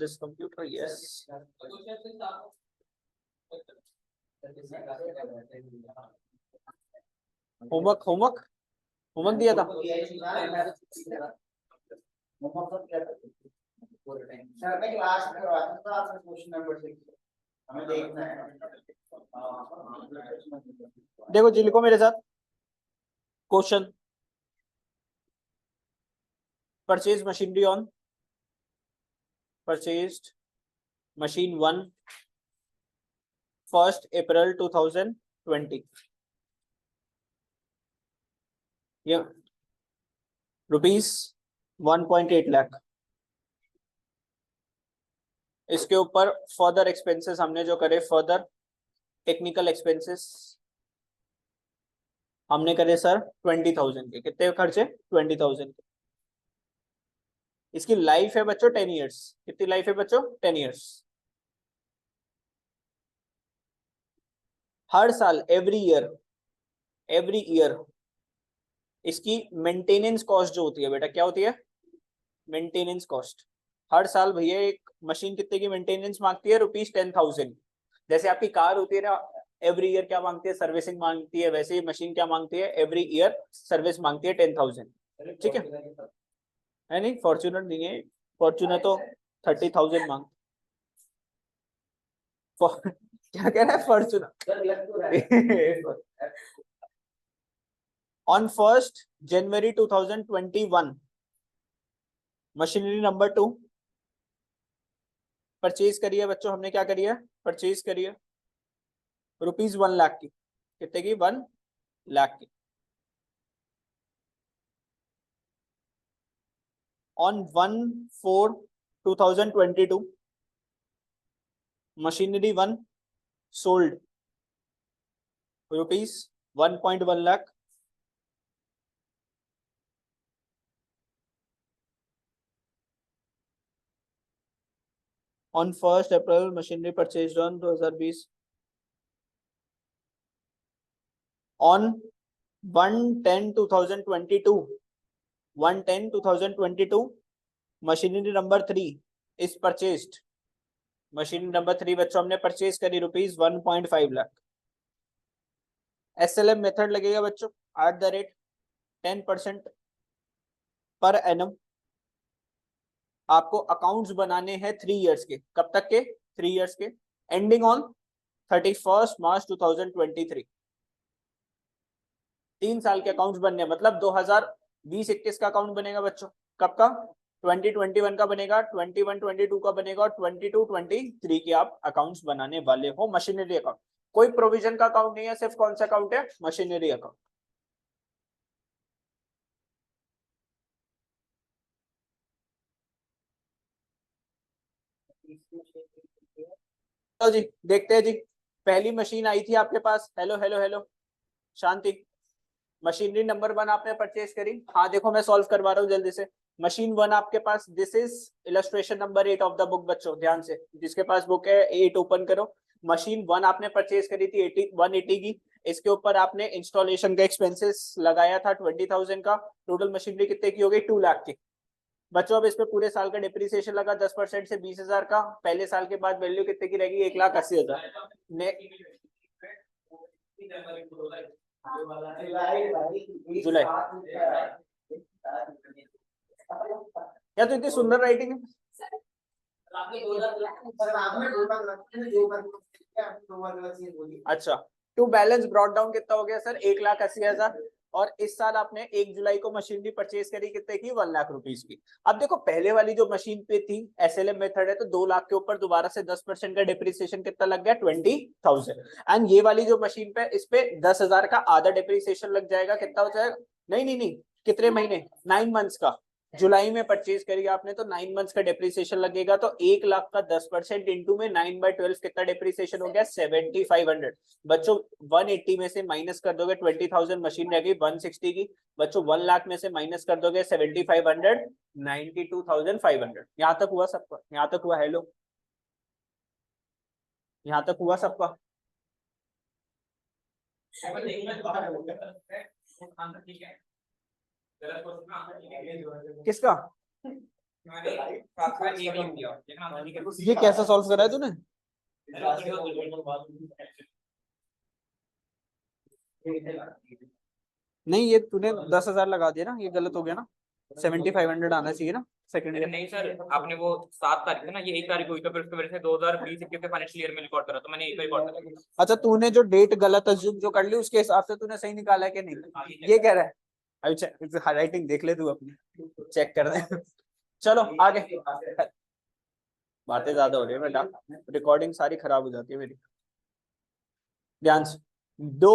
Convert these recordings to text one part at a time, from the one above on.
this computer. Yes. Homework दिया था। देखो जी, लिखो मेरे साथ question. Purchase machinery on purchased machine 1 1 April 2020 ₹1.8 lakh. इसके ऊपर फर्दर एक्सपेंसेस हमने जो करे, फर्दर टेक्निकल एक्सपेंसेस हमने करे सर 20,000 के। कितने खर्चे? 20,000 के। इसकी लाइफ है बच्चों 10 इयर्स। कितनी लाइफ है बच्चों? 10 इयर्स। हर साल एवरी ईयर इसकी मेंटेनेंस कॉस्ट जो होती है बेटा, क्या होती है? Maintenance cost. हर साल भैया एक मशीन कितने की मेंटेनेंस मांगती है? ₹10,000। जैसे आपकी कार होती है ना, एवरी ईयर क्या मांगती है? सर्विसिंग मांगती है। वैसे ही मशीन क्या मांगती है? एवरी ईयर सर्विस मांगती है 10,000। ठीक है नहीं? फॉर्च्यूनर नहीं है, फॉर्च्यूनर तो 30,000 मांग। क्या कह रहा है? Fortuner on 1 January 2021 machinery number 2 purchase करिए बच्चों। हमने क्या करिए? परचेज करिए ₹1 लाख की। कितने की? 1 लाख की। On 1/4/2022 machinery 1 sold ₹1.1 lakh. On 1 April machinery purchase on 2020 on 1/10/2022 1/10/2022 machinery number 3 is purchased. Machinery number 3 बच्चों हमने परचेज करी ₹1.5 लाख। SLM मेथड लगेगा बच्चों @10% पर एनम। आपको अकाउंट्स बनाने हैं 3 इयर्स के। कब तक के? 3 इयर्स के, एंडिंग ऑन 31 मार्च 2023। 3 साल के अकाउंट्स बनने, मतलब 2020-21 का अकाउंट बनेगा बच्चों। कब का? 2021 का बनेगा, 21-22 का बनेगा, और 22-23 के आप अकाउंट्स बनाने वाले हो। मशीनरी अकाउंट, कोई प्रोविजन का अकाउंट नहीं है, सिर्फ कौन सा अकाउंट है? Machinery account. तो जी देखते हैं जी, पहली मशीन आई थी आपके पास। हेलो हेलो हेलो शांति। मशीनरी नंबर 1 आपने परचेज करी। हाँ देखो मैं सॉल्व करवा रहा हूँ जल्दी से। मशीन 1 आपके पास, this is illustration number 8 of the book बच्चों, ध्यान से। जिसके पास बुक है 8 ओपन करो। मशीन 1 आपने परचेज करी थी 180 की। इसके ऊपर आपने इंस्टॉलेशन का एक्सपेंसेस लगाया था 20,000 का। टोटल मशीनरी कितने की हो गई? 2 लाख की। बच्चों अब इसमें पूरे साल का डिप्रिसिएशन लगा 10% से 20,000 का। पहले साल के बाद वैल्यू कितने की रहेगी? 1,80,000। जुलाई। क्या तो इतनी सुंदर राइटिंग है। अच्छा, टू बैलेंस ब्रॉट डाउन कितना हो गया सर? 1,80,000। और इस साल आपने 1 जुलाई को मशीनरी परचेज करी कितने की? 1 लाख रुपीस की। अब देखो पहले वाली जो मशीन पे थी SLM मेथड है, तो 2 लाख के ऊपर दोबारा से 10% का डिप्रिसिएशन कितना लग गया? 20,000। एंड ये वाली जो मशीन पे, इस पे 10,000 का आधा डिप्रिसिएशन लग जाएगा। कितना हो जाएगा? नहीं नहीं नहीं, कितने महीने? 9 मंथ्स का। जुलाई में परचेज करी आपने तो 9 मंथ्स का डिप्रिसिएशन लगेगा। तो 1 लाख का 10% इंटू में 9/12 कितना डिप्रिसिएशन हो गया? 7,500। बच्चों 180 में से माइनस कर दोगे 20,000, मशीन रहेगी 160 की। बच्चों 1 लाख में से माइनस कर दोगे 7,500, 92,500। यहाँ तक हुआ सबका? यहाँ तक हुआ? हेलो, यहाँ तक हुआ सबका? किसका? ये कैसा सॉल्व करा है तूने? नहीं ये तूने 10,000 लगा दिया ना, ये गलत हो गया ना, 7500 आना चाहिए ना सेकंड ईयर। नहीं सर, आपने वो 7 तारीख है ना, ये 1 तारीख हुई, तो फिर उसकी वजह से 2020 के फाइनेंशियल ईयर में रिकॉर्ड करा, तो मैंने एक रिकॉर्ड करा। अच्छा तूने जो डेट गलत अज्यूम जो कर ली उसके हिसाब से तूने सही निकाला है कि नहीं, ये कह रहा है? अच्छा राइटिंग देख ले तू अपनी, चेक कर दे। चलो आगे, बातें ज्यादा हो रही है बेटा, रिकॉर्डिंग सारी खराब हो जाती है मेरी। ध्यान से, दो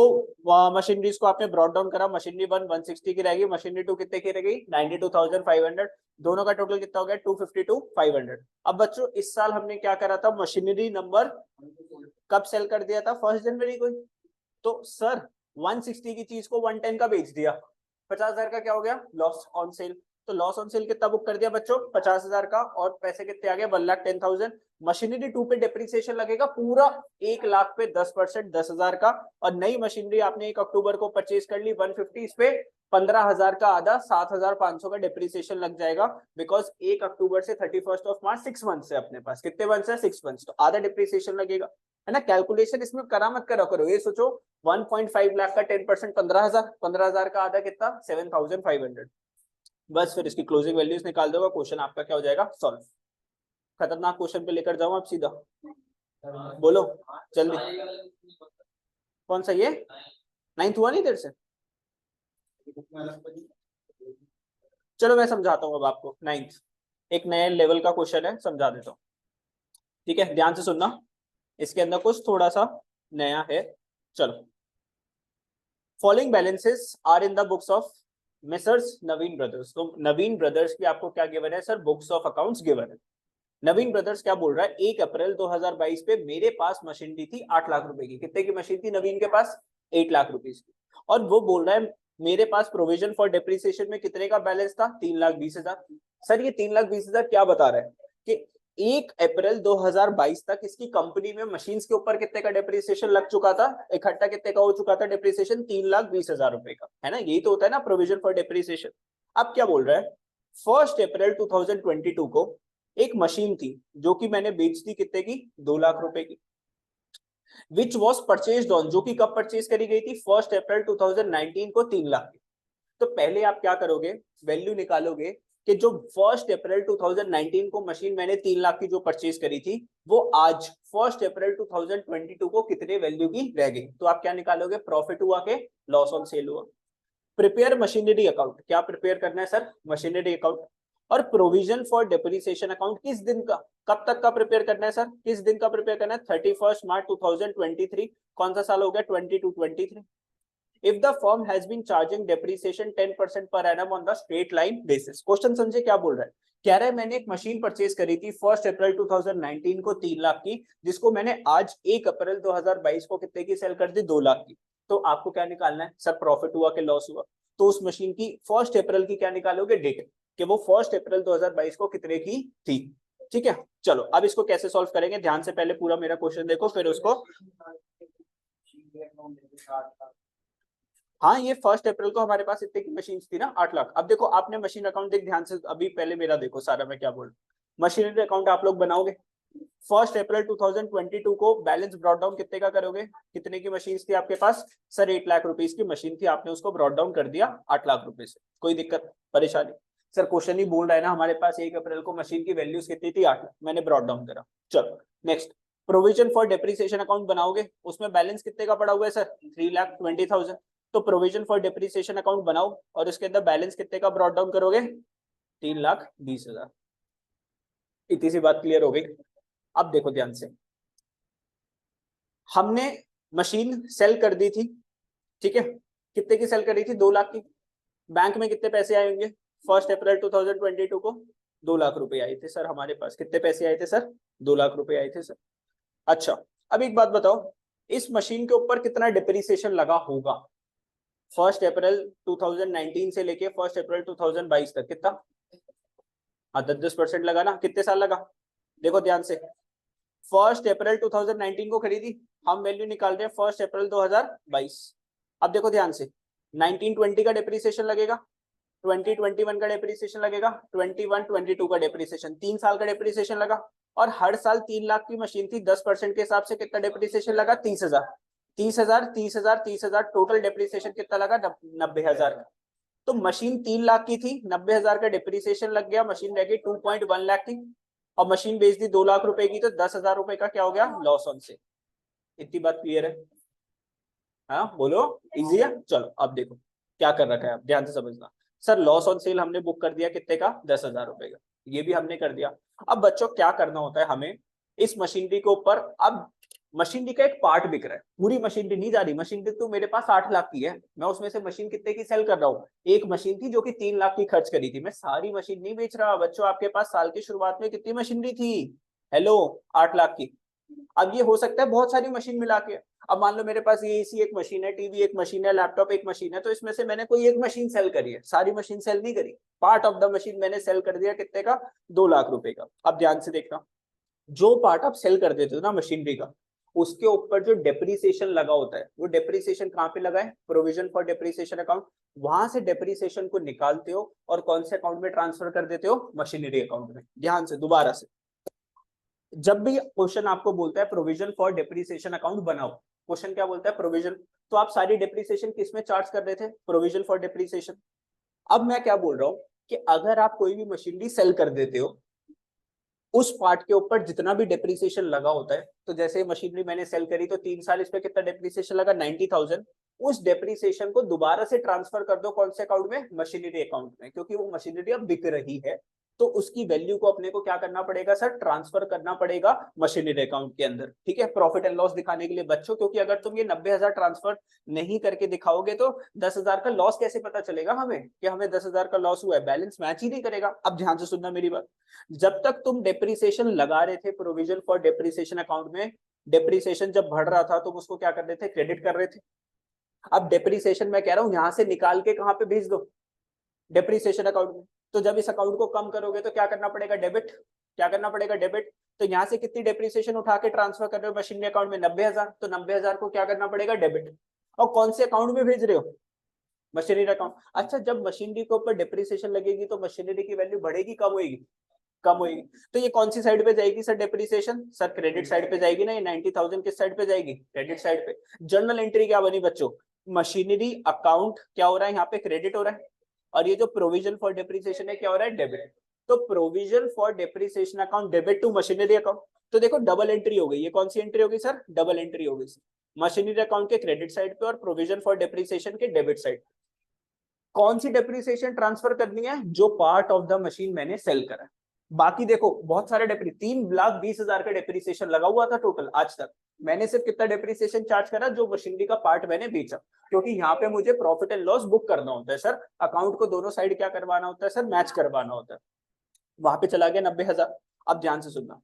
मशीनरीज को आपने ब्रॉड डाउन करा, मशीनरी 1 160 की रहेगी, मशीनरी 2 कितने की रहेगी 92,500, दोनों का टोटल कितना हो गया 252,500। अब बच्चों इस साल हमने क्या करा था, मशीनरी नंबर कब सेल कर दिया था 1 जनवरी को, तो सर 160 की चीज को 110 का बेच दिया, 50,000 का क्या हो गया लॉस ऑन सेल। तो लॉस ऑन सेल कितना बुक कर दिया बच्चों 50,000 का, और पैसे कितने आ गए 1,10,000। मशीनरी 2 पे डिप्रिसिएशन लगेगा पूरा 1 लाख पे 10%, 10,000 का, और नई मशीनरी आपने 1 अक्टूबर को परचेज कर ली 150, इस पे 15,000 का आधा 7,500 का डिप्रिसिएशन लग जाएगा, बिकॉज 1 अक्टूबर से 31 ऑफ मार्च 6 मंथ है अपने पास, कितने मंथ है 6 मंथ, तो आधा डिप्रिसिएशन लगेगा, है ना। कैलकुलेशन इसमें करा मत करो, ये सोचो 1.5 लाख का 10% 15,000, 15,000 का आधा कितना 7,500, बस फिर इसकी क्लोजिंग वैल्यूज निकाल दोगे, क्वेश्चन आपका क्या हो जाएगा सॉल्व। खतरनाक क्वेश्चन पे लेकर जाऊं आप सीधा, बोलो जल्दी, कौन सा ये 9th हुआ नहीं तेरे से? चलो मैं समझाता हूँ अब आपको, 9th एक नए लेवल का क्वेश्चन है, समझा देता हूँ, ठीक है ध्यान से सुनना, इसके अंदर कुछ थोड़ा सा नया है। चलो, following balances are in the books of messrs Naveen brothers, तो नवीन ब्रदर्स की आपको क्या गिवन है sir, books of accounts given है। नवीन ब्रदर्स क्या बोल रहा है, 1 अप्रैल 2022 पे मेरे पास मशीनरी थी 8 लाख रुपए की, कितने की मशीन थी नवीन के पास 8 लाख रुपीज की, और वो बोल रहा है मेरे पास प्रोविजन फॉर डेप्रिसिएशन में कितने का बैलेंस था 3,20,000। सर ये 3,20,000 क्या बता रहा है कि 1 अप्रैल 2022 तक इसकी कंपनी में मशीन्स के ऊपर कितने का डेप्रिसिएशन लग चुका था, इकट्ठा कितने का हो चुका था डेप्रिसिएशन 3,20,000 रुपए का, है ना, यही तो होता है ना प्रोविजन फॉर डेप्रिसिएशन। अब क्या बोल रहा है, 1 अप्रैल 2022 को एक मशीन थी जो कि मैंने बेच दी कितने की 2 लाख रुपए की, विच वॉज परचेज ऑन, जो कि कब परचेज करी गई थी 1 अप्रैल 2019 को 3 लाख की। तो पहले आप क्या करोगे, वैल्यू निकालोगे कि जो 1 अप्रैल 2019 को मशीन मैंने 3 लाख की जो परचेज करी थी, वो आज 1 अप्रैल 2022 को कितने वैल्यू की रह गई, तो आप क्या निकालोगे, प्रॉफिट हुआ के लॉस ऑन सेल हुआ। प्रिपेयर मशीनरी अकाउंट, क्या प्रिपेयर करना है सर, मशीनरी अकाउंट, और प्रोविजन फॉर डेप्रिसिएशन अकाउंट किस दिन का, कब तक का प्रिपेयर करना है सर, किस दिन का प्रिपेयर करना है 31 मार्च 2023, कौन सा साल हो गया 22-23। If the firm has been charging depreciation 10% per annum on the straight line basis, question समझे क्या बोल रहा है, कह रहा है मैंने एक मशीन परचेज करी थी 1 अप्रैल 2019 को 3 लाख की, जिसको मैंने आज 1 अप्रैल 2022 को कितने की सेल कर दी 2 लाख की, तो आपको क्या निकालना है सर, प्रॉफिट हुआ कि लॉस हुआ, तो उस मशीन की 1 अप्रैल की क्या निकालोगे डेट, कि वो 1 अप्रैल 2022 को कितने की थी, ठीक है। चलो अब इसको कैसे सॉल्व करेंगे, ध्यान से पहले पूरा मेरा क्वेश्चन देखो फिर उसको, हाँ ये 1 अप्रैल को हमारे पास इतने की मशीन थी ना 8 लाख। अब देखो आपने मशीन अकाउंट देख ध्यान से, अभी पहले मेरा देखो सारा मैं क्या बोल, मशीनरी अकाउंट आप लोग बनाओगे 1 अप्रैल 2022 को बैलेंस ब्रॉड डाउन कितने का करोगे, कितने की मशीन थी आपके पास सर 8 लाख रुपीज की मशीन थी, आपने उसको ब्रॉड डाउन कर दिया 8 लाख रुपए से, कोई दिक्कत परेशानी, सर क्वेश्चन ही बोल रहा है ना हमारे पास 1 अप्रैल को मशीन की वैल्यूज कितनी थी 8 लाख, मैंने ब्रॉड डाउन करा। चलो next, provision for depreciation account बनाओगे, उसमें बैलेंस कितने का पड़ा हुआ है सर 3,20,000, तो प्रोविजन फॉर डेप्रिसिएशन अकाउंट बनाओ और उसके अंदर बैलेंस कितने का ब्रॉड डाउन करोगे 3,20,000। इतनी सी बात क्लियर हो गई। अब देखो ध्यान से, हमने मशीन सेल कर दी थी, ठीक है, कितने की सेल करी थी 2 लाख की, बैंक में कितने पैसे आए होंगे 1 अप्रैल 2022 को 2 लाख रुपए आए थे सर हमारे पास, कितने पैसे आए थे सर 2 लाख रुपए आए थे सर। अच्छा अब एक बात बताओ, इस मशीन के ऊपर कितना डिप्रिसिएशन लगा होगा 1 अप्रैल 2019 से लेके 1 अप्रैल 2022 तक, कितना, हाँ 10% लगा ना, कितने साल लगा, देखो ध्यान से, 1 अप्रैल 2019 को खरीदी, हम वैल्यू निकाल रहे हैं 1 अप्रैल 2022। अब देखो ध्यान से 1920 का डिप्रिसिएशन लगेगा, 2021 का डेप्रिसिएशन लगेगा, 21 22 का डेप्रिसिएशन, 3 साल का डेप्रिसिएशन लगा। और हर साल 3 लाख की मशीन थी, 10% के हिसाब से कितना डेप्रिसिएशन लगा? 30,000 30,000 30,000 30,000, टोटल डेप्रिसिएशन कितना लगा? 90,000 का। तो मशीन 3 लाख की थी, 90,000 का डेप्रिसिएशन लग गया, मशीन रह गई 2.1 लाख की, और मशीन बेच दी 2 लाख रुपए की, तो 10,000 रुपए का क्या हो गया? Loss on sale. इतनी बात क्लियर है? हाँ बोलो, इजी है। चलो अब देखो क्या कर रखा है, आप ध्यान से समझना। सर लॉस ऑन सेल हमने बुक कर दिया कितने का? 10,000 रुपए का, ये भी हमने कर दिया। अब बच्चों क्या करना होता है हमें इस मशीनरी के ऊपर? अब मशीनरी का एक पार्ट बिक रहा है, पूरी मशीनरी नहीं जा रही। मशीनरी तो मेरे पास 8 लाख की है, मैं उसमें से मशीन कितने की सेल कर रहा हूँ? एक मशीन थी जो कि 3 लाख की खर्च करी थी, मैं सारी मशीन नहीं बेच रहा बच्चों। आपके पास साल की शुरुआत में कितनी मशीनरी थी? हेलो, 8 लाख की। अब ये हो सकता है बहुत सारी मशीन मिला के। अब मान लो मेरे पास ये एसी एक मशीन है, टीवी एक मशीन है, लैपटॉप एक मशीन है, तो इसमें से मैंने कोई एक मशीन सेल करी है, सारी मशीन सेल नहीं करी, पार्ट ऑफ द मशीन मैंने सेल कर दिया कितने का? 2 लाख रुपए का। अब ध्यान से देखना, जो पार्ट आप सेल कर देते हो ना मशीनरी का, उसके ऊपर जो डेप्रिसिएशन लगा होता है, वो डेप्रिसिएशन कहाँ पे लगा है? Provision for depreciation account. वहां से डेप्रिसिएशन को निकालते हो और कौन से अकाउंट में ट्रांसफर कर देते हो? मशीनरी अकाउंट में। ध्यान से दोबारा से, जब भी क्वेश्चन आपको बोलता है प्रोविजन फॉर डेप्रिसिएशन अकाउंट बनाओ, क्वेश्चन क्या बोलता है? प्रोविजन। तो आप सारी डेप्रिसिएशन किस में चार्ज कर रहे थे? Provision for depreciation. अब मैं क्या बोल रहा हूं कि अगर आप कोई भी मशीनरी सेल कर देते हो, उस पार्ट के ऊपर जितना भी डेप्रिसिएशन लगा होता है, तो जैसे मशीनरी मैंने सेल करी तो 3 साल इस पे कितना डेप्रिसिएशन लगा? 90,000। उस डेप्रिसिएशन को दोबारा से ट्रांसफर कर दो कौन से अकाउंट में? मशीनरी अकाउंट में, क्योंकि वो मशीनरी अब बिक रही है, तो उसकी वैल्यू को अपने को क्या करना पड़ेगा सर? ट्रांसफर करना पड़ेगा मशीनरी अकाउंट के अंदर। ठीक है, प्रॉफिट एंड लॉस दिखाने के लिए बच्चों, क्योंकि अगर तुम ये 90,000 ट्रांसफर नहीं करके दिखाओगे तो 10,000 का लॉस कैसे पता चलेगा हमें कि हमें 10,000 का लॉस हुआ है? बैलेंस मैच ही नहीं करेगा। अब ध्यान से सुनना मेरी बात, जब तक तुम डेप्रिसिएशन लगा रहे थे प्रोविजन फॉर डेप्रिसिएशन अकाउंट में, डेप्रिसिएशन जब बढ़ रहा था तुम उसको क्या कर रहे थे? क्रेडिट कर रहे थे। अब डेप्रिसिएशन मैं कह रहा हूं यहां से निकाल के कहां पे भेज दो? डेप्रिसिएशन अकाउंट में। तो जब इस अकाउंट को कम करोगे तो क्या करना पड़ेगा? डेबिट। क्या करना पड़ेगा? डेबिट। तो यहाँ से कितनी डेप्रिसिएशन उठा के ट्रांसफर कर रहे हो मशीनरी अकाउंट में? 90,000। तो 90,000 को क्या करना पड़ेगा? डेबिट। और कौन से अकाउंट में भेज रहे हो? Machinery account. अच्छा, जब मशीनरी के ऊपर डेप्रिसिएशन लगेगी तो मशीनरी की वैल्यू बढ़ेगी कम होगी? कम होगी। तो ये कौन सी साइड पे जाएगी sir depreciation? Sir credit side पे जाएगी ना। ये 90,000 किस साइड पे जाएगी? क्रेडिट साइड पे। जर्नल एंट्री क्या बनी बच्चों? मशीनरी अकाउंट क्या हो रहा है यहाँ पे? क्रेडिट हो रहा है। और ये जो प्रोविजन फॉर डेप्रिसिएशन है क्या हो रहा है? डेबिट। तो provision for depreciation account debit to machinery account. तो देखो डबल एंट्री हो गई। ये कौन सी एंट्री होगी सर? डबल एंट्री हो गई। मशीनरी अकाउंट के क्रेडिट साइड पे और प्रोविजन फॉर डेप्रिसिएशन के डेबिट साइड। कौन सी डेप्रिसिएशन ट्रांसफर करनी है? जो पार्ट ऑफ द मशीन मैंने सेल करा है। बाकी देखो बहुत सारे 3,20,000 का डेप्रिसिएशन लगा हुआ था टोटल आज तक। मैंने सिर्फ कितना डेप्रिसिएशन चार्ज करा? जो मशीनरी का पार्ट मैंने बेचा, क्योंकि यहाँ पे मुझे प्रॉफिट एंड लॉस बुक करना होता है सर। अकाउंट को दोनों साइड क्या करवाना होता है सर? मैच करवाना होता है। वहां पे चला गया 90,000। अब ध्यान से सुनना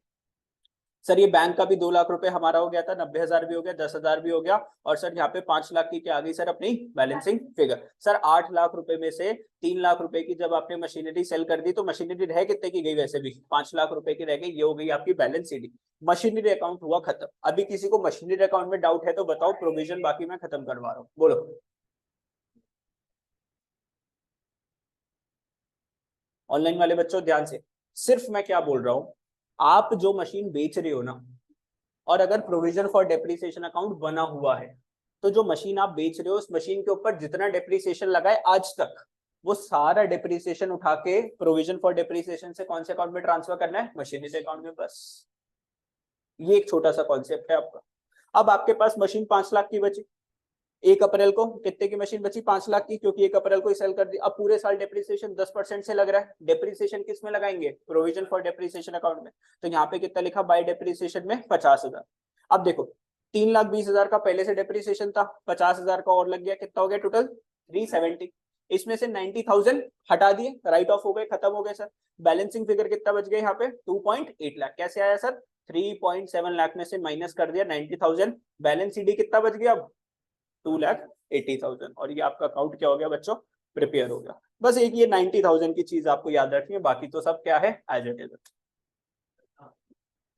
सर, ये बैंक का भी 2 लाख रुपए हमारा हो गया था, 90,000 भी हो गया, 10,000 भी हो गया, और सर यहाँ पे 5 लाख की क्या आ गई सर? अपनी बैलेंसिंग फिगर। सर 8 लाख रुपए में से 3 लाख रुपए की जब आपने मशीनरी सेल कर दी तो मशीनरी रह कितने की गई? वैसे भी 5 लाख रुपए की रह गई। ये हो गई आपकी बैलेंस शीट। मशीनरी अकाउंट हुआ खत्म। अभी किसी को मशीनरी अकाउंट में डाउट है तो बताओ, प्रोविजन बाकी मैं खत्म करवा रहा हूँ, बोलो। ऑनलाइन वाले बच्चों ध्यान से, सिर्फ मैं क्या बोल रहा हूँ, आप जो मशीन बेच रहे हो ना, और अगर प्रोविजन फॉर डेप्रिसिएशन अकाउंट बना हुआ है, तो जो मशीन आप बेच रहे हो उस मशीन के ऊपर जितना डेप्रिसिएशन लगा है आज तक, वो सारा डेप्रिसिएशन उठा के प्रोविजन फॉर डेप्रिसिएशन से कौन से अकाउंट में ट्रांसफर करना है? मशीनरी अकाउंट में। बस ये एक छोटा सा कॉन्सेप्ट है आपका। अब आपके पास मशीन 5 लाख की बची, 1 अप्रैल को कितने की मशीन बची? 5 लाख की, क्योंकि 1 अप्रैल को ही सेल कर दी। अब पूरे साल डेप्रिसिएशन 10% से लग रहा है। डेप्रिसिएशन किस में लगाएंगे? प्रोविजन फॉर डेप्रिसिएशन अकाउंट में। तो यहाँ पे कितना लिखा? बाय डेप्रिसिएशन में 50,000। अब देखो 3,20,000 का पहले से डेप्रिसिएशन था, 50,000 का और लग गया, कितना हो गया टोटल? 370। इसमें से 90,000 हटा दिए, राइट ऑफ हो गए, खत्म हो गए सर। बैलेंसिंग फिगर कितना बच गया यहाँ पे? 2.8 लाख। कैसे आया सर? 3.7 लाख में से माइनस कर दिया 90,000। बैलेंस ईडी कितना बच गया अब? 2,80,000। और ये आपका अकाउंट क्या हो गया बच्चों? प्रिपेयर हो गया। बस एक ये 90,000 की चीज आपको याद रखनी है, बाकी तो सब क्या है? एज इट इज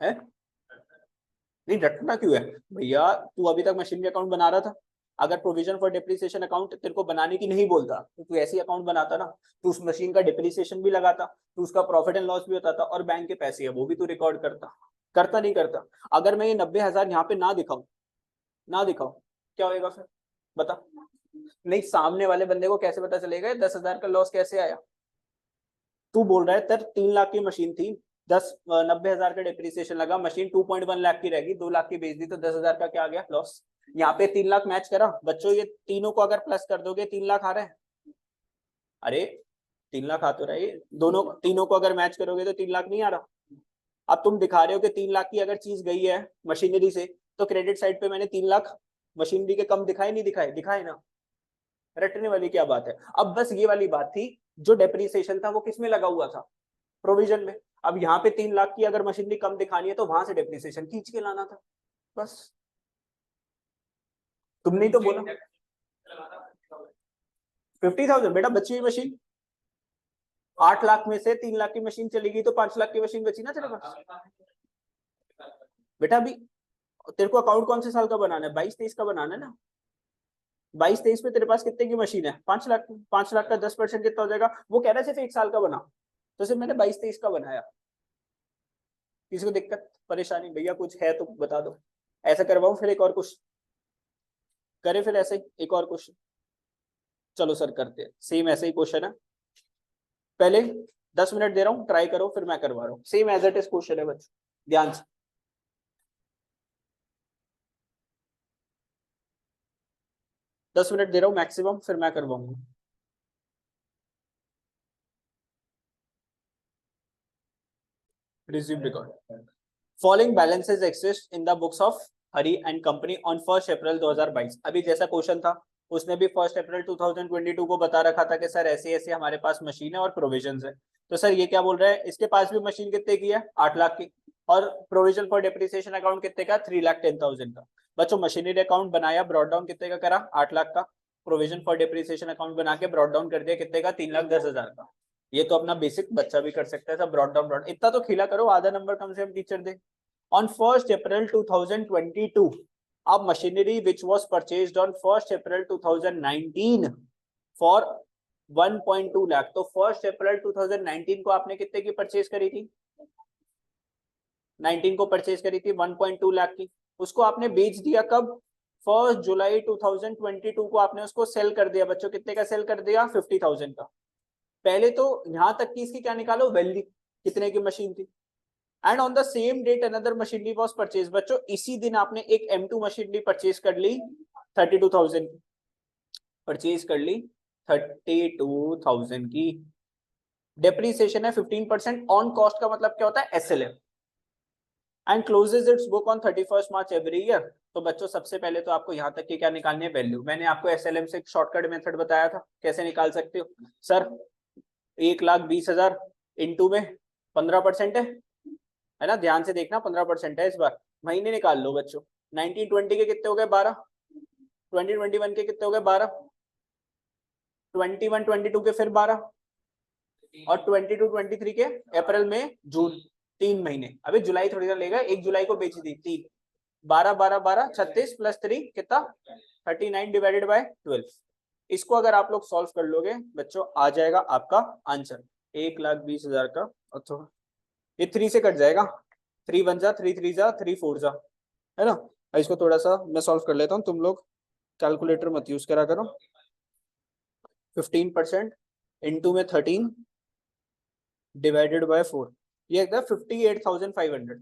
है। नहीं रटना क्यों है भैया? तू अभी तक मशीनरी अकाउंट बना रहा था, अगर प्रोविजन फॉर डिप्रिसिएशन अकाउंट तेरे को बनाने की नहीं बोलता तो तू ऐसी अकाउंट बनाता ना, तू उस मशीन का डिप्रिसिएशन भी लगाता, तू उसका प्रॉफिट एंड लॉस भी होता था, और बैंक के पैसे है वो भी तू रिकॉर्ड करता। करता नहीं करता? अगर मैं ये 90,000 यहाँ पे ना दिखाऊं क्या होएगा फिर बता? नहीं, सामने वाले बंदे को कैसे पता चलेगा 10,000 का लॉस कैसे आया? तू बोल रहा है तेरे 3 लाख की मशीन थी, 90,000 का डिप्रिसिएशन लगा, मशीन 2.1 लाख की रहेगी, 2 लाख की बेच दी तो 10,000 का क्या आ गया लॉस? यहाँ पे 3 लाख मैच करा बच्चों, ये तीनों को अगर प्लस कर दोगे 3 लाख आ रहे हैं। अरे 3 लाख आ तो रहा है, दोनों तीनों को अगर मैच करोगे तो 3 लाख नहीं आ रहा। अब तुम दिखा रहे हो कि 3 लाख की अगर चीज गई है मशीनरी से, तो क्रेडिट साइड पे मैंने 3 लाख मशीनरी के कम दिखाए, नहीं दिखाए? दिखाए ना। रटने वाली क्या बात है? अब बस ये वाली बात थी, जो डेप्रिसिएशन था वो किसमें लगा हुआ था? प्रोविजन में। अब यहाँ पे 3 लाख की अगर मशीनरी कम दिखानी है तो वहां से डेप्रिसिएशन खींच के लाना था बस। तुमने तो बोला 50,000 बेटा बची हुई मशीन, 8 लाख में से 3 लाख की मशीन चली गई तो 5 लाख की मशीन बची ना तेरे पास। बेटा अभी तेरे को अकाउंट कौन से साल का बनाना है? 22-23 का बनाना है ना। 22-23 में तेरे पास कितने की मशीन है? 5 लाख। 5 लाख का 10% कितना हो जाएगा? वो कह रहा है सिर्फ 1 साल का बना, तो सिर्फ मैंने 22-23 का बनाया। किसी को दिक्कत परेशानी भैया कुछ है तो बता दो, ऐसा करवाऊं फिर एक और क्वेश्चन करे, फिर ऐसे एक और क्वेश्चन। चलो सर करते हैं, सेम ऐसे ही क्वेश्चन है, पहले 10 मिनट दे रहा हूँ, ट्राई करो, फिर मैं करवा रहा हूँ, same as it is question है बच्चों, ध्यान से। 10 मिनट दे रहा हूँ मैक्सिमम, फिर मैं करवाऊंगा। Resume record. Following balances exist in the books of Hari and company on 1 अप्रैल 2022। अभी जैसा क्वेश्चन था उसने भी 1 अप्रैल 2022 को बता रखा था कि सर ऐसे ऐसे हमारे पास मशीन है और प्रोविजंस है। तो सर ये क्या बोल रहा है, इसके पास भी मशीन कितने की है? 8 लाख की, और प्रोविजन फॉर डेप्रिसिएशन अकाउंट कितने का? 3,10,000 का। बच्चों मशीनरी अकाउंट बनाया, ब्रॉड डाउन कितने का करा? 8 लाख का। प्रोविजन फॉर डेप्रिसिएशन अकाउंट बना के ब्रॉड डाउन कर दिया कितने का? 3,10,000 का। ये तो अपना बेसिक बच्चा भी कर सकता है सब, ब्रॉड डाउन इतना तो खिला करो, आधा नंबर कम से कम टीचर दे। On 1st April 2022, a machinery which was purchased on 1st April 2019 for 1.2 lakh. तो 1st April 2019 को आपने कितने की परचेज करी थी? 19 को परचेज करी थी 1.2 लाख की। उसको आपने बेच दिया कब? 1 जुलाई 2022 को आपने उसको सेल कर दिया बच्चों। कितने का सेल कर दिया? 50,000 का। पहले तो यहां तक की इसकी क्या निकालो वैल्यू, कितने की मशीन थी। And on the same date another machinery was purchase. बच्चों इसी दिन आपने एक M2 मशीनरी परचेज कर ली 32,000 की, परचेज कर ली 32,000 की। डेप्रिसिएशन है 15% ऑन कॉस्ट का मतलब क्या होता है? SLM। And closes its book on 31 March every year. तो बच्चों सबसे पहले तो आपको यहाँ तक की क्या निकालनी है? वैल्यू। मैंने आपको SLM से एक शॉर्टकट मेथड बताया था, कैसे निकाल सकते हो सर? 1,20,000 इंटू में 15% है ना, ध्यान से देखना 15% है इस बार। महीने निकाल लो बच्चों, 1920 के कितने हो गए? 12। 2021 के कितने हो गए? 12। 21-22 के फिर 12, और 22-23 के अप्रैल में जून, 3 महीने। अभी जुलाई थोड़ी ना लेगा, 1 जुलाई को बेच दी 3। 12 36 प्लस 3 कितना? 39 डिवाइडेड बाय 12। इसको अगर आप लोग सॉल्व कर लोगे बच्चों, आ जाएगा आपका आंसर 1,20,000 का। अच्छा ये 3 से कट जाएगा, 3 1 जा, 3 3 जा, 3 4 जा, है ना। इसको थोड़ा सा मैं सॉल्व कर लेता हूँ, तुम लोग कैलकुलेटर मत यूज करा करो। 15% इंटू में 13 डिवाइडेड बाय 4, ये एकदम 58,500।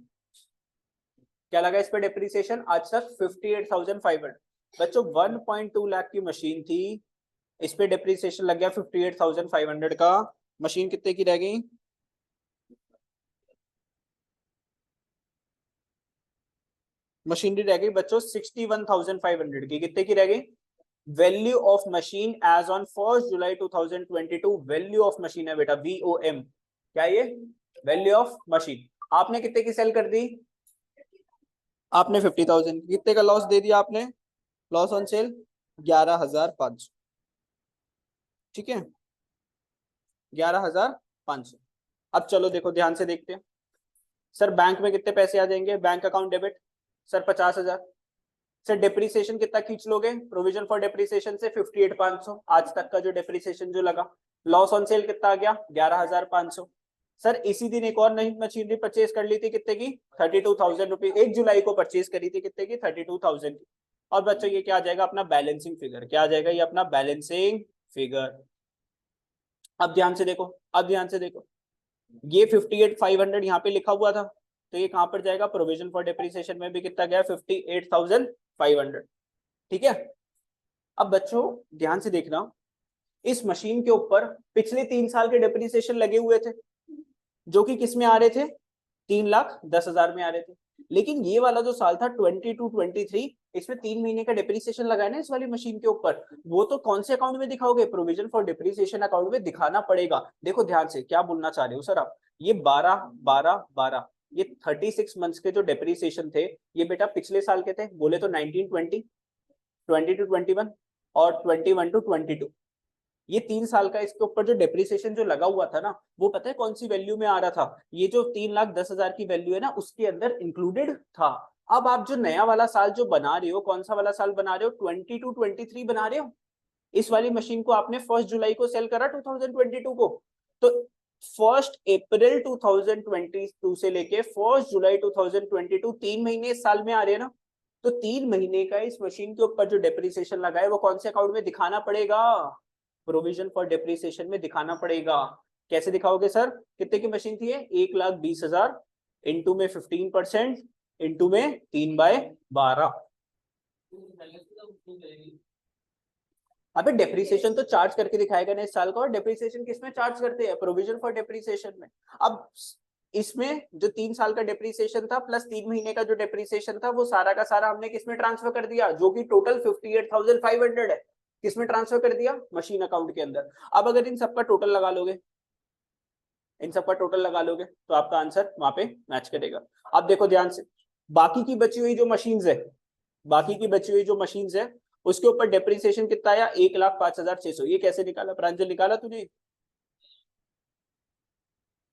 क्या लगा इस पे डेप्रिसिएशन आज तक? 58,500। बच्चों 1.2 लाख की मशीन थी, इस पे डेप्रिसिएशन लग गया 58,500 का। मशीन कितने की रह गई? मशीनरी रह गई बच्चों 61,500 की। कितने की रह गई? Value of machine as on 1 July 2022। Value of machine है बेटा, VOM। क्या ये? Value of machine. आपने कितने की सेल कर दी? आपने 50,000। कितने का लॉस दे दिया आपने? Loss on sale 11,500। ठीक है, 11,500। अब चलो देखो ध्यान से देखते हैं। सर बैंक में कितने पैसे आ जाएंगे? Bank account debit sir 50,000। Sir depreciation कितना खींच लोगे प्रोविजन फॉर डेप्रिसिएशन से 58,500 आज तक का जो डेप्रिसिएशन जो लगा। लॉस ऑन सेल कितना आ गया 11,500। सर इसी दिन एक और नई मशीनरी परचेज कर ली थी कितने की 32,000 रुपीज, 1 जुलाई को परचेज करी थी कितने की 32,000 की। और बच्चों ये क्या आ जाएगा अपना बैलेंसिंग फिगर, क्या आ जाएगा ये अपना बैलेंसिंग फिगर। अब ध्यान से देखो, अब ध्यान से देखो, ये 58,500 यहाँ पे लिखा हुआ था, तो ये कहां पर जाएगा प्रोविजन फॉर डेप्रिसिएशन में भी कितना गया 58,500। ठीक है। अब बच्चों ध्यान से देखना, इस मशीन के ऊपर पिछले 3 साल के डेप्रिसिएशन लगे हुए थे जो कि किस में आ रहे थे 3,10,000 में आ रहे थे। लेकिन ये वाला जो साल था 22-23 इसमें 3 महीने का डेप्रिसिएशन लगा है ना इस वाली मशीन के ऊपर, वो तो कौन से अकाउंट में दिखाओगे प्रोविजन फॉर डेप्रिसिएशन अकाउंट में दिखाना पड़ेगा। देखो ध्यान से क्या बोलना चाह रहे हो सर आप, ये 12 ये 36 मंथ्स के जो डेप्रिसिएशन थे ये बेटा पिछले साल के थे, बोले तो 19-20, 20-21 और 21-22। ये 3 साल का इसके ऊपर जो डेप्रिसिएशन जो लगा हुआ था ना वो पता है कौन सी वैल्यू में आ रहा था, ये जो 3,10,000 की वैल्यू है ना उसके अंदर इंक्लूडेड था। अब आप जो नया वाला साल जो बना रहे हो, कौन सा वाला साल बना रहे हो 22-23 बना रहे हो। इस वाली मशीन को आपने 1 जुलाई को सेल करा 2022 को, तो 1 अप्रैल 2022 से लेके 1 जुलाई 2022 3 महीने इस साल में आ रहे हैं ना, तो 3 महीने का इस मशीन के ऊपर जो डेप्रिसिएशन लगा है वो कौन से अकाउंट में दिखाना पड़ेगा प्रोविजन फॉर डेप्रिसिएशन में दिखाना पड़ेगा। कैसे दिखाओगे सर, कितने की मशीन थी ये 1,20,000 इंटू में 15% इंटू में 3/12। अबे डेप्रिसिएशन तो चार्ज करके दिखाएगा ना इस साल का, और डेप्रिसिएशन किसमें चार्ज करते हैं प्रोविजन फॉर डेप्रिसिएशन में। अब इसमें जो 3 साल का डेप्रिसिएशन था प्लस 3 महीने का जो डेप्रिसिएशन था वो सारा का सारा हमने किसमें ट्रांसफर कर दिया, जो कि टोटल 58,500 है, किसमें ट्रांसफर कर दिया मशीन अकाउंट के अंदर। अब अगर इन सबका टोटल लगा लोगे, इन सबका टोटल लगा लोगे तो आपका आंसर वहां पे मैच करेगा। अब देखो ध्यान से, बाकी की बची हुई जो मशीन्स है, बाकी की बची हुई जो मशीन्स है उसके ऊपर डेप्रिसिएशन कितना आया 1,05,600। ये कैसे निकाला प्रांजल, निकाला तूने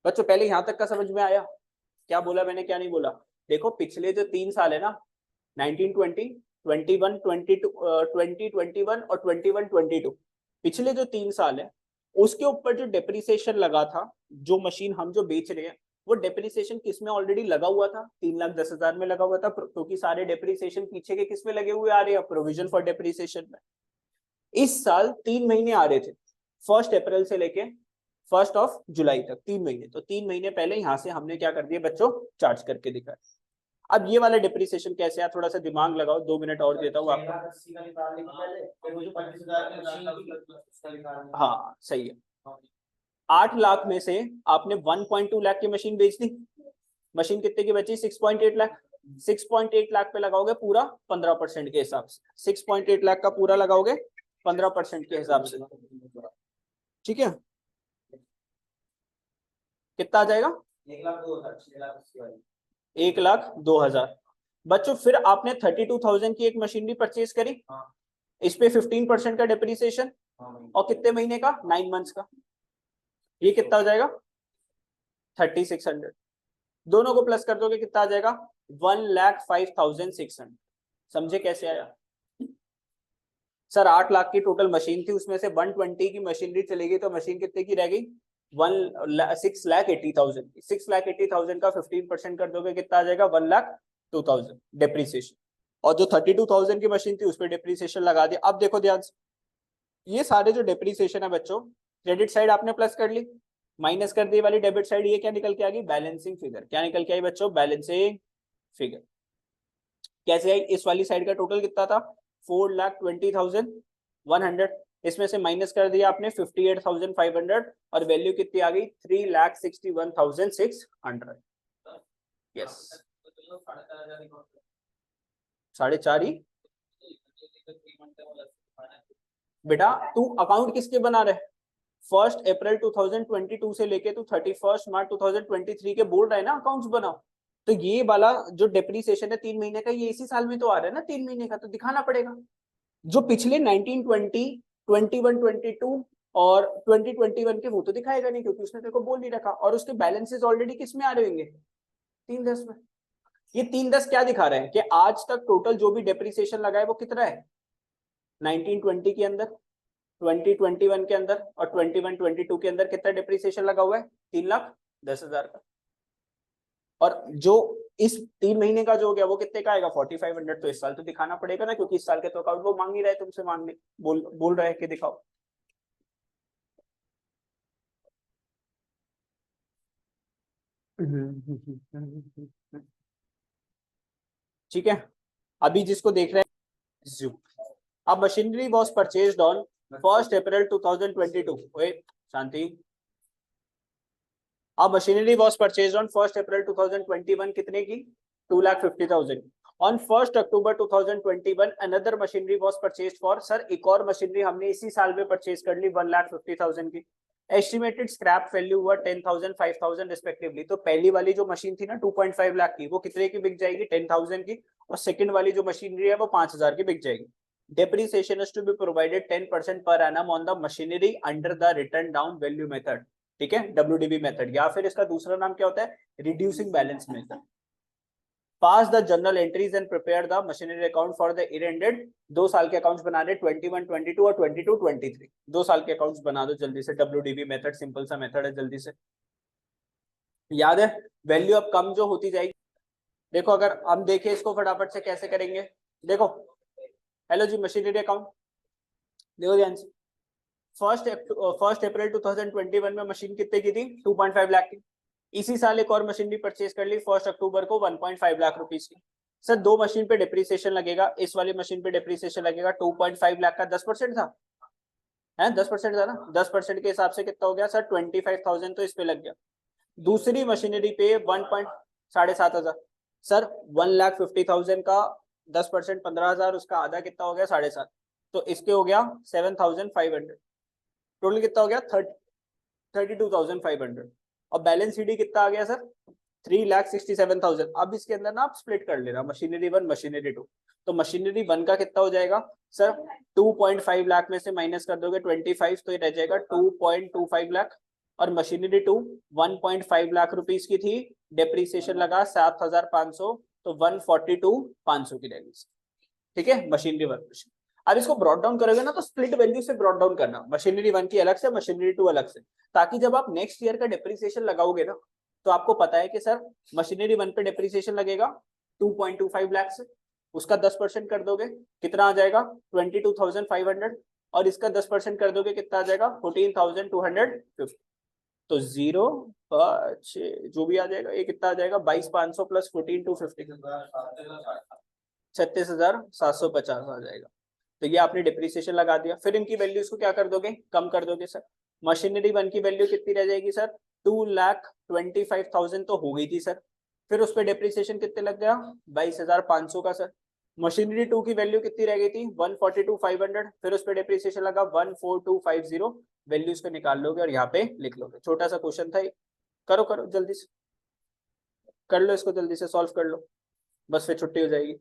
बच्चों, पहले यहां तक का समझ में आया क्या बोला मैंने क्या नहीं बोला। देखो पिछले जो 3 साल है ना 1920, 21, 22, 2021 और 21-22, पिछले जो 3 साल है उसके ऊपर जो डेप्रिसिएशन लगा था, जो मशीन हम जो बेच रहे हैं वो डेप्रिसिएशन किस में ऑलरेडी लगा हुआ था 3,10,000 में लगा हुआ था, क्योंकि सारे डेप्रिसिएशन पीछे के किस में लगे हुए आ रहे हैं प्रोविजन फॉर डेप्रिसिएशन में। इस साल 3 महीने आ रहे थे 1 अप्रैल से लेके 1 जुलाई तक 3 महीने, तो 3 महीने पहले यहाँ से हमने क्या कर दिया बच्चों चार्ज करके दिखाया। अब ये वाला डेप्रिसिएशन कैसे है, थोड़ा सा दिमाग लगाओ, 2 मिनट और देता हूँ आपको। हाँ सही है, 8 लाख में से आपने 1.2 लाख की मशीन बेच दी, मशीन कितने की बची 6.8 लाख, 6.8 लाख पे लगाओगे पूरा 15% के हिसाब से, 6.8 लाख का पूरा लगाओगे 15% के हिसाब से, ठीक है कितना आ जाएगा 1,02,000। बच्चों फिर आपने 32,000 की एक मशीन भी परचेज करी, इस पे 15% का डेप्रिसिएशन और कितने महीने का 9 मंथ्स का, ये कितना हो जाएगा 3,600। दोनों को प्लस कर दोगे कितना आ जाएगा 1,05,600। समझे कैसे आया सर, 8 लाख की टोटल मशीन थी उसमें से 120 की मशीनरी चली गई तो मशीन कितने की रह गई 6,80,000 की, 6,80,000 का 15% कर दोगे कितना आ जाएगा 1,02,000 डेप्रिसिएशन, और जो 32,000 की मशीन थी उस पर डेप्रिसिएशन लगा दिया। अब देखो ध्यान से, ये सारे जो डेप्रिसिएशन है बच्चों, क्रेडिट साइड आपने प्लस कर ली, माइनस कर दी वाली डेबिट साइड, ये क्या निकल के आ गई बैलेंसिंग फिगर। क्या निकल के आई बच्चों बैलेंसिंग फिगर। कैसे आई, इस वाली साइड का टोटल कितना था 4,20,100, इसमें से माइनस कर दिया आपने 58,500 और वैल्यू कितनी आ गई 3,61,600। यस 4.5 ही बेटा, तू अकाउंट किसके बना रहे 1 अप्रैल 2022 से लेके तू 31 मार्च 2023 के बोल रहा है ना अकाउंट्स बनाओ, तो ये वाला जो डेप्रिसिएशन है 3 महीने का ये इसी साल में तो आ रहा है ना 3 महीने का, तो दिखाना पड़ेगा। जो पिछले 1920, 21-22 और 20-21 के वो तो दिखाएगा नहीं क्योंकि उसने तेरे को बोल नहीं रखा, और उसके बैलेंसेस ऑलरेडी किस में आ रहे होंगे 3/10 में। ये 310 क्या दिखा रहे हैं कि आज तक टोटल जो भी डेप्रिसिएशन लगा है वो कितना है 1920 के अंदर, 2021 के अंदर और 21-22 के अंदर कितना डेप्रिसिएशन लगा हुआ है 3,10,000 का। और जो इस 3 महीने का जो हो गया वो कितने का आएगा 4500। तो इस साल तो दिखाना पड़ेगा ना, क्योंकि इस साल के तो अकाउंट वो मांग नहीं रहे तुमसे, मांगने बोल रहे हैं कि दिखाओ। ठीक है, अभी जिसको देख रहे हैं, अब मशीनरी वॉज परचेज्ड ऑन 1 अप्रैल 2022। ओए शांति। अब मशीनरी वॉज परचेज्ड ऑन 1 अप्रैल 2021 कितने की 2,50,000। On 1 October 2021 another machinery was purchased for, sir एक और मशीनरी हमने इसी साल में परचेज कर ली 1,50,000 की। एस्टिमेटेड स्क्रैप वैल्यू हुआ 10,000 5,000 रिस्पेक्टिवली। तो पहली वाली जो मशीन थी ना 2.5 लाख की, वो कितने की बिक जाएगी 10,000 की, और सेकंड वाली जो मशीनरी है वो 5,000 की बिक जाएगी। Depreciation is to be provided 10% per annum on the machinery under the written down value method। ठीक है, WDV मेथड, या फिर इसका दूसरा नाम क्या होता है reducing balance method. Pass the general entries and prepare the machinery account for the year ended. 2 साल के अकाउंट्स बना दे 21-22 और 22-23। 2 साल के अकाउंट्स बना दो जल्दी से। WDV मेथड सिंपल सा मेथड है, जल्दी से याद है। वैल्यू अब कम जो होती जाएगी, देखो अगर हम देखें इसको फटाफट से कैसे करेंगे। देखो हेलो जी, मशीनरी अकाउंट देखो ध्यान से। 1 अप्रैल 2021 में मशीन कितने की थी 2.5 लाख की। इसी साल एक और मशीन भी परचेज कर ली 1 अक्टूबर को 1.5 लाख रुपीस की। सर 2 मशीन पे डिप्रिसिएशन लगेगा, इस वाली मशीन पे डिप्रिसिएशन लगेगा 2.5 लाख का 10% था, है 10% था ना। 10% के हिसाब से कितना हो गया सर 25,000 तो इस पे लग गया। दूसरी मशीनरी पे 7,500 सर 1,50,000 का 10% 15,000, उसका आधा कितना हो गया 7.5, तो इसके हो गया 7,500। टोटल कितना हो गया 32,500। और बैलेंस सीडी कितना आ गया सर 3,67,000। अब इसके अंदर ना आप स्प्लिट कर लेना मशीनरी 1 मशीनरी 2। तो मशीनरी 1 का कितना हो जाएगा सर 2.5 लाख में से माइनस कर दोगे 25, तो ये रह जाएगा 2.25 लाख। और मशीनरी 2 1.5 लाख रुपीस की थी, डेप्रिसिएशन लगा 7,500, तो 142,500 की रहेगी। ठीक है, मशीनरी 1। अब इसको ब्रॉड डाउन करोगे ना तो स्प्लिट वैल्यू से ब्रॉड डाउन करना, मशीनरी 1 की अलग से, मशीनरी 2 अलग से, ताकि जब आप नेक्स्ट ईयर का डेप्रिसिएशन लगाओगे ना तो आपको पता है कि सर मशीनरी 1 पे डेप्रिसिएशन लगेगा 2.25 लाख से, उसका 10% कर दोगे कितना आ जाएगा 22,500, और इसका 10% कर दोगे कितना आ जाएगा 14,250। तो 0 जो भी आ जाएगा ये कितना आ जाएगा 22,500 प्लस 14,250 36,750 आ जाएगा। तो ये आपने डिप्रिसिएशन लगा दिया। फिर इनकी वैल्यूज को क्या कर दोगे कम कर दोगे सर। मशीनरी 1 की वैल्यू कितनी रह जाएगी सर 2,25,000 तो हो गई थी सर। फिर उस पर डिप्रिसिएशन कितने लग गया 22,500 का सर। मशीनरी 2 की वैल्यू कितनी रह गई थी 142,500, फिर उस पर डिप्रिसिएशन लगा 14250। वैल्यूज को निकाल लोगे और यहाँ पे लिख लोगे। छोटा सा क्वेश्चन था, करो करो जल्दी से कर लो इसको, जल्दी से सॉल्व कर लो, बस फिर छुट्टी हो जाएगी।